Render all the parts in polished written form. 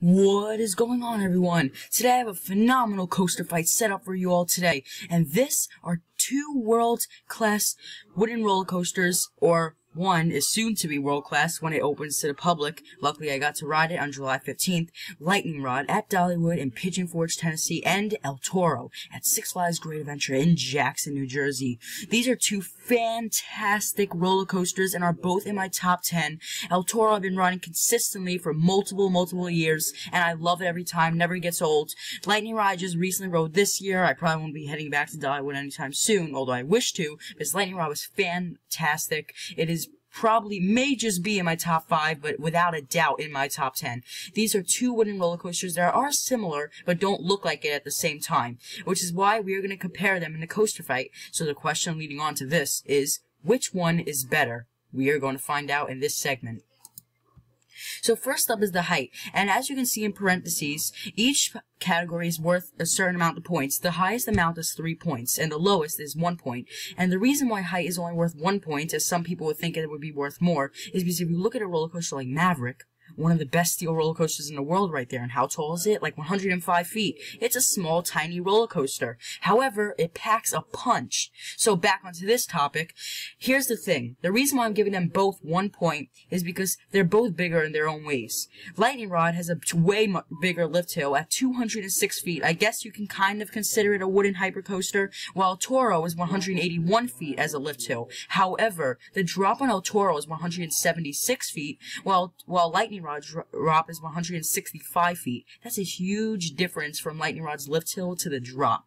What is going on, everyone? Today I have a phenomenal coaster fight set up for you all today, and this are two world-class wooden roller coasters, or one is soon to be world-class when it opens to the public. Luckily, I got to ride it on July 15th. Lightning Rod at Dollywood in Pigeon Forge, Tennessee, and El Toro at Six Flags Great Adventure in Jackson, New Jersey. These are two fantastic roller coasters and are both in my top 10. El Toro I've been riding consistently for multiple years, and I love it every time, never gets old. Lightning Rod I just recently rode this year. I probably won't be heading back to Dollywood anytime soon, although I wish to, because Lightning Rod was fantastic. It is may just be in my top 5, but without a doubt in my top 10. These are two wooden roller coasters that are similar, but don't look like it at the same time, which is why we are going to compare them in the coaster fight. So the question leading on to this is, which one is better? We are going to find out in this segment. So first up is the height, and as you can see in parentheses, each category is worth a certain amount of points. The highest amount is 3 points, and the lowest is 1 point. And the reason why height is only worth 1 point, as some people would think it would be worth more, is because if you look at a roller coaster like Maverick, one of the best steel roller coasters in the world right there, and how tall is it? Like 105 feet. It's a small, tiny roller coaster. However, it packs a punch. So back onto this topic, here's the thing. The reason why I'm giving them both 1 point is because they're both bigger in their own ways. Lightning Rod has a way bigger lift hill at 206 feet. I guess you can kind of consider it a wooden hypercoaster, while Toro is 181 feet as a lift hill. However, the drop on El Toro is 176 feet, while Lightning Rod's drop is 165 feet. That's a huge difference from Lightning Rod's lift hill to the drop.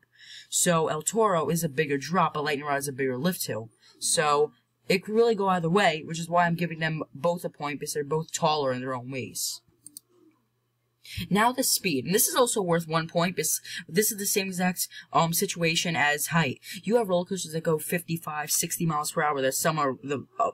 So El Toro is a bigger drop, but Lightning Rod is a bigger lift hill. So it could really go either way, which is why I'm giving them both a point, because they're both taller in their own ways. Now the speed, and this is also worth 1 point, because this is the same exact situation as height. You have roller coasters that go 55, 60 miles per hour. There's some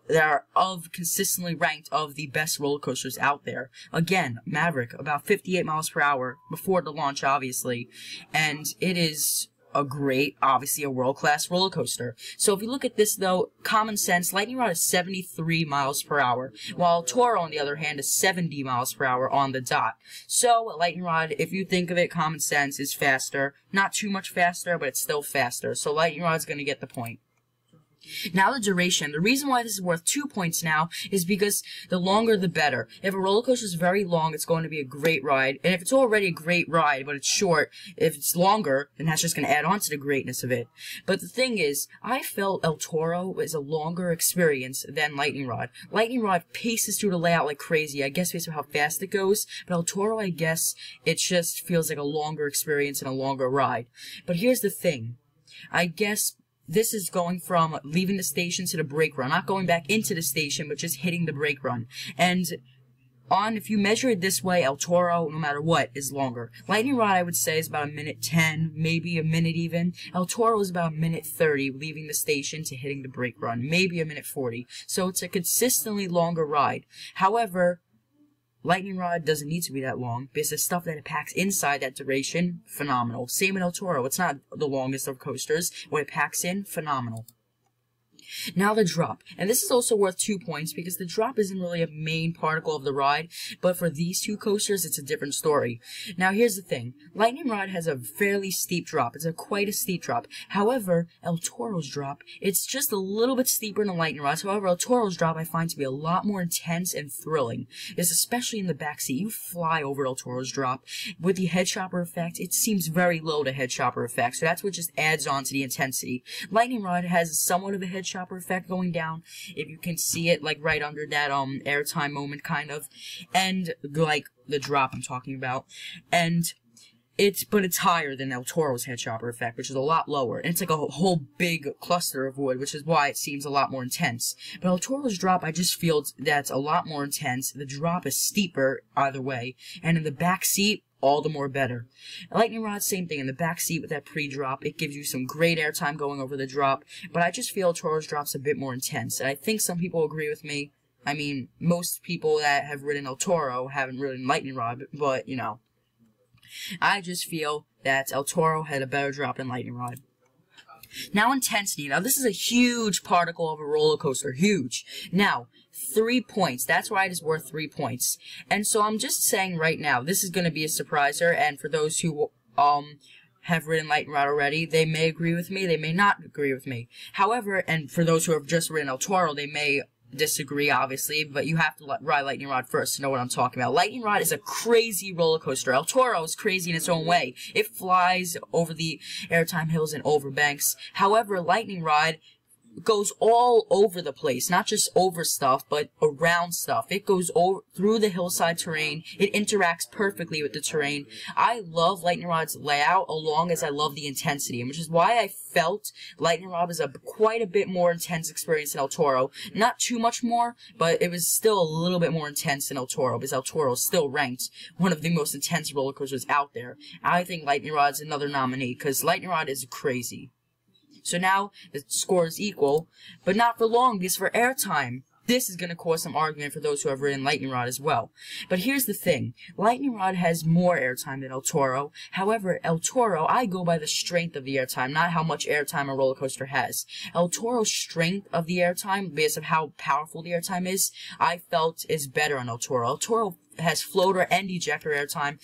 that are consistently ranked of the best roller coasters out there. Again, Maverick, about 58 miles per hour before the launch, obviously, and it is obviously a world-class roller coaster. So if you look at this though, common sense, Lightning Rod is 73 miles per hour, while Toro, on the other hand, is 70 miles per hour on the dot. So Lightning Rod, if you think of it, common sense, is faster. Not too much faster, but it's still faster. So Lightning Rod's gonna get the point. Now the duration. The reason why this is worth 2 points now is because the longer the better. If a roller coaster is very long, it's going to be a great ride. And if it's already a great ride, but it's short, if it's longer, then that's just going to add on to the greatness of it. But the thing is, I felt El Toro was a longer experience than Lightning Rod. Lightning Rod paces through the layout like crazy, I guess based on how fast it goes. But El Toro, I guess, it just feels like a longer experience and a longer ride. But here's the thing. I guess this is going from leaving the station to the brake run. Not going back into the station, but just hitting the brake run. And if you measure it this way, El Toro, no matter what, is longer. Lightning Rod, I would say, is about 1:10, maybe a minute even. El Toro is about 1:30, leaving the station to hitting the brake run. Maybe 1:40. So it's a consistently longer ride. However, Lightning Rod doesn't need to be that long, because the stuff that it packs inside that duration, phenomenal. Same with El Toro. It's not the longest of coasters. What it packs in, phenomenal. Now the drop, and this is also worth 2 points because the drop isn't really a main particle of the ride, but for these two coasters it's a different story. Now here's the thing, Lightning Rod has a fairly steep drop, it's quite a steep drop. However, El Toro's drop, it's just a little bit steeper than Lightning Rod's. However, El Toro's drop I find to be a lot more intense and thrilling. It's especially in the backseat. You fly over El Toro's drop. With the head chopper effect, it seems very low to head chopper effect, so that's what just adds on to the intensity. Lightning Rod has somewhat of a head chopper effect going down, if you can see it, like right under that airtime moment kind of, and like the drop I'm talking about, and it's higher than El Toro's head chopper effect, which is a lot lower, and it's like a whole big cluster of wood, which is why it seems a lot more intense. But El Toro's drop, I just feel that's a lot more intense. The drop is steeper either way, and in the back seat, all the more better. Lightning Rod, same thing. In the back seat with that pre-drop, it gives you some great airtime going over the drop, but I just feel Toro's drop's a bit more intense, and I think some people agree with me. I mean, most people that have ridden El Toro haven't ridden Lightning Rod, but, you know, I just feel that El Toro had a better drop than Lightning Rod. Now intensity. Now this is a huge particle of a roller coaster. Huge. Now, 3 points. That's why it is worth 3 points. And so I'm just saying right now, this is going to be a surpriser, and for those who have ridden Lightning Rod already, they may agree with me, they may not agree with me. However, and for those who have just ridden El Toro, they may disagree, obviously, but you have to ride Lightning Rod first to know what I'm talking about. Lightning Rod is a crazy roller coaster. El Toro is crazy in its own way. It flies over the AIRTIME hills and over banks. However, Lightning Rod goes all over the place, not just over stuff, but around stuff. It goes through the hillside terrain. It interacts perfectly with the terrain. I love Lightning Rod's layout, along as I love the intensity, which is why I felt Lightning Rod was quite a bit more intense experience than El Toro. Not too much more, but it was still a little bit more intense than El Toro, because El Toro is still ranked one of the most intense roller coasters out there. I think Lightning Rod's another nominee, because Lightning Rod is crazy. So now, the score is equal, but not for long, because for AIRTIME, this is going to cause some argument for those who have ridden Lightning Rod as well. But here's the thing, Lightning Rod has more AIRTIME than El Toro. However, El Toro, I go by the strength of the AIRTIME, not how much AIRTIME a roller coaster has. El Toro's strength of the AIRTIME, based on how powerful the AIRTIME is, I felt is better on El Toro. El Toro has floater and ejector AIRTIME,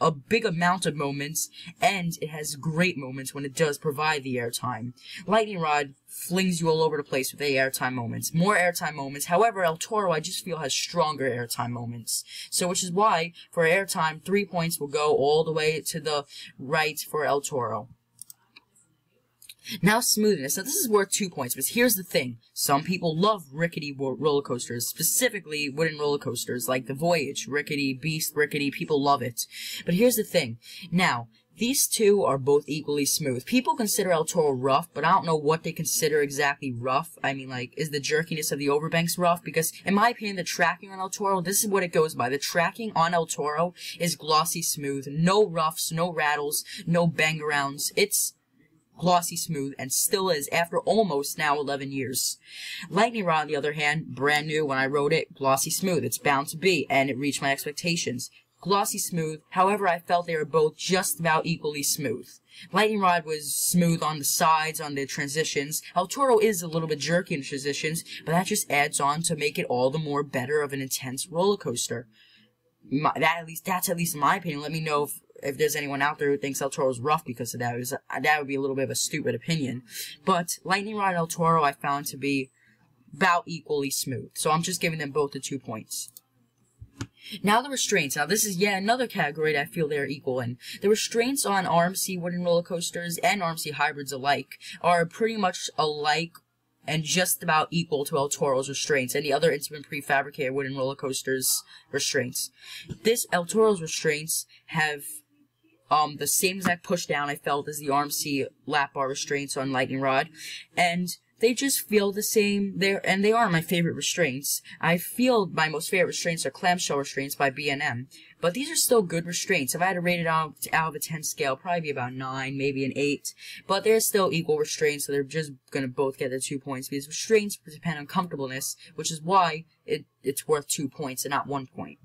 a big amount of moments, and it has great moments when it does provide the AIRTIME. Lightning Rod flings you all over the place with the AIRTIME moments. More AIRTIME moments. However, El Toro, I just feel, has stronger AIRTIME moments. So, which is why, for AIRTIME, 3 points will go all the way to the right for El Toro. Now, smoothness. Now, this is worth 2 points, but here's the thing. Some people love rickety roller coasters, specifically wooden roller coasters, like the Voyage, rickety, Beast, rickety, people love it. But here's the thing. Now, these two are both equally smooth. People consider El Toro rough, but I don't know what they consider exactly rough. I mean, like, is the jerkiness of the overbanks rough? Because, in my opinion, the tracking on El Toro, this is what it goes by. The tracking on El Toro is glossy smooth. No roughs, no rattles, no bang-arounds. It's glossy smooth, and still is after almost now 11 years. Lightning Rod, on the other hand, brand new when I rode it, glossy smooth. It's bound to be, and it reached my expectations. Glossy smooth, however, I felt they were both just about equally smooth. Lightning Rod was smooth on the sides, on the transitions. El Toro is a little bit jerky in the transitions, but that just adds on to make it all the more better of an intense roller coaster. That's at least in my opinion. Let me know if there's anyone out there who thinks El Toro is rough because of that. That would be a little bit of a stupid opinion. But Lightning Rod and El Toro I found to be about equally smooth. So I'm just giving them both the 2 points. Now the restraints. Now this is yet another category that I feel they're equal in. The restraints on RMC wooden roller coasters and RMC hybrids alike are pretty much alike and just about equal to El Toro's restraints and the other instrument prefabricated wooden roller coasters restraints. This El Toro's restraints have the same exact push down I felt as the RMC lap bar restraints on Lightning Rod, and they just feel the same. They are my favorite restraints. I feel my most favorite restraints are clamshell restraints by B&M, but these are still good restraints. If I had to rate it out of a 10 scale, probably be about 9, maybe an 8, but they're still equal restraints, so they're just gonna both get their 2 points, because restraints depend on comfortableness, which is why it's worth 2 points and not 1 point.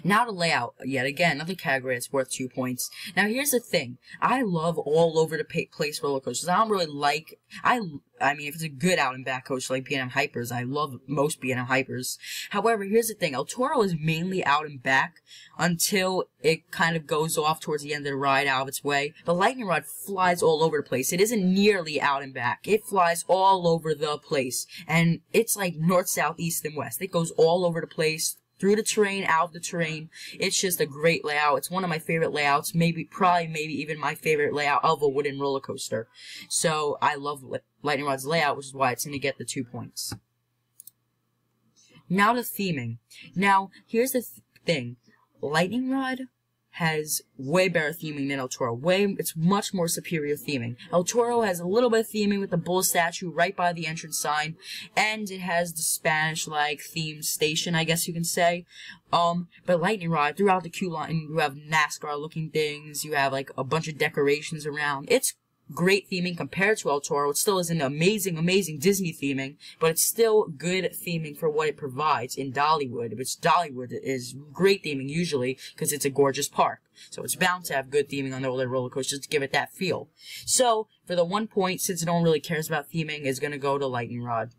Now the layout, yet again, another category that's worth 2 points. Now here's the thing, I love all over the place roller coasters. I don't really like, I mean, if it's a good out and back coaster like B&M Hypers, I love most B&M Hypers. However, here's the thing, El Toro is mainly out and back until it kind of goes off towards the end of the ride out of its way. But Lightning Rod flies all over the place. It isn't nearly out and back. It flies all over the place. And it's like north, south, east, and west. It goes all over the place, through the terrain, out of the terrain. It's just a great layout. It's one of my favorite layouts, maybe even my favorite layout of a wooden roller coaster. So I love Lightning Rod's layout, which is why it's going to get the 2 points. Now the theming. Now, here's the thing. Lightning Rod has way better theming than El Toro. It's much more superior theming. El Toro has a little bit of theming with the bull statue right by the entrance sign, and it has the Spanish-like themed station, I guess you can say. But Lightning Rod, throughout the queue line, you have NASCAR-looking things, you have, like, a bunch of decorations around. It's great theming compared to El Toro. It still isn't amazing, amazing Disney theming, but it's still good theming for what it provides in Dollywood, which Dollywood is great theming usually because it's a gorgeous park. So it's bound to have good theming on all their roller coasters to give it that feel. So, for the 1 point, since it don't really cares about theming, is going to go to Lightning Rod.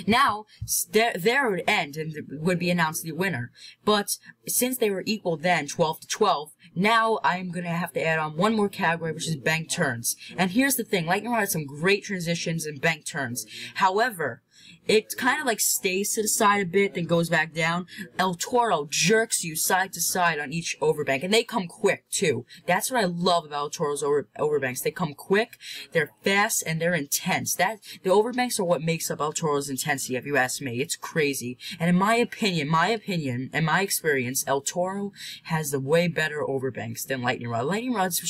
Now, there would end and would be announced the winner. But since they were equal then, 12 to 12, now I'm going to have to add on one more category, which is bank turns. And here's the thing, Lightning Rod has some great transitions and bank turns. However, it kind of like stays to the side a bit, then goes back down. El Toro jerks you side to side on each overbank, and they come quick too. That's what I love about El Toro's overbanks. They come quick, they're fast, and they're intense. The overbanks are what makes up El Toro's intensity, if you ask me. It's crazy. And in my opinion, and my experience, El Toro has the way better overbanks than Lightning Rod. Lightning Rod's,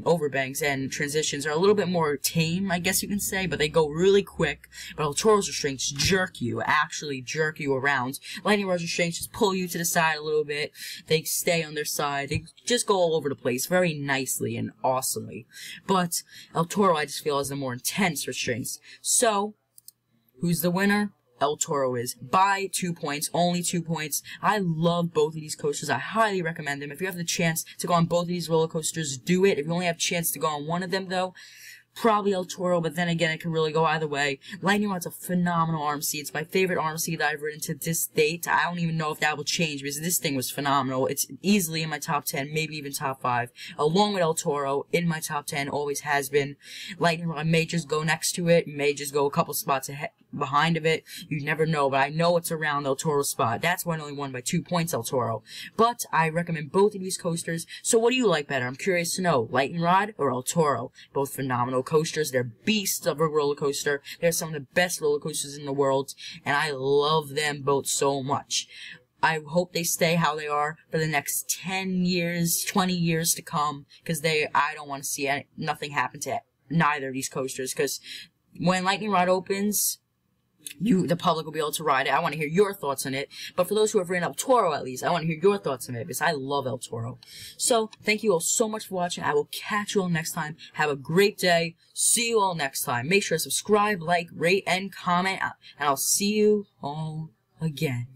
overbanks and transitions are a little bit more tame, I guess you can say, but they go really quick. But El Toro's restraints actually jerk you around. Lightning Rod's restraints just pull you to the side a little bit. They stay on their side. They just go all over the place very nicely and awesomely. But El Toro, I just feel, has the more intense restraints. So, who's the winner? El Toro is by 2 points, only 2 points. I love both of these coasters. I highly recommend them. If you have the chance to go on both of these roller coasters, do it. If you only have a chance to go on one of them, though, probably El Toro, but then again, it can really go either way. Lightning Rod's a phenomenal arm seat. It's my favorite arm seat that I've ridden to this date. I don't even know if that will change, because this thing was phenomenal. It's easily in my top 10, maybe even top 5. Along with El Toro, in my top 10, always has been. Lightning Rod may just go next to it, may just go a couple spots behind of it. You never know, but I know it's around El Toro's spot. That's why I only won by 2 points, El Toro. But I recommend both of these coasters. So what do you like better? I'm curious to know. Lightning Rod or El Toro? Both phenomenal coasters. They're beasts of a roller coaster. They're some of the best roller coasters in the world, and I love them both so much. I hope they stay how they are for the next 10 years, 20 years to come, because I don't want to see nothing happen to neither of these coasters, because when Lightning Rod opens, the public will be able to ride it. I want to hear your thoughts on it. But for those who have ridden El Toro, at least, I want to hear your thoughts on it, because I love El Toro. So, thank you all so much for watching. I will catch you all next time. Have a great day. See you all next time. Make sure to subscribe, like, rate, and comment. And I'll see you all again.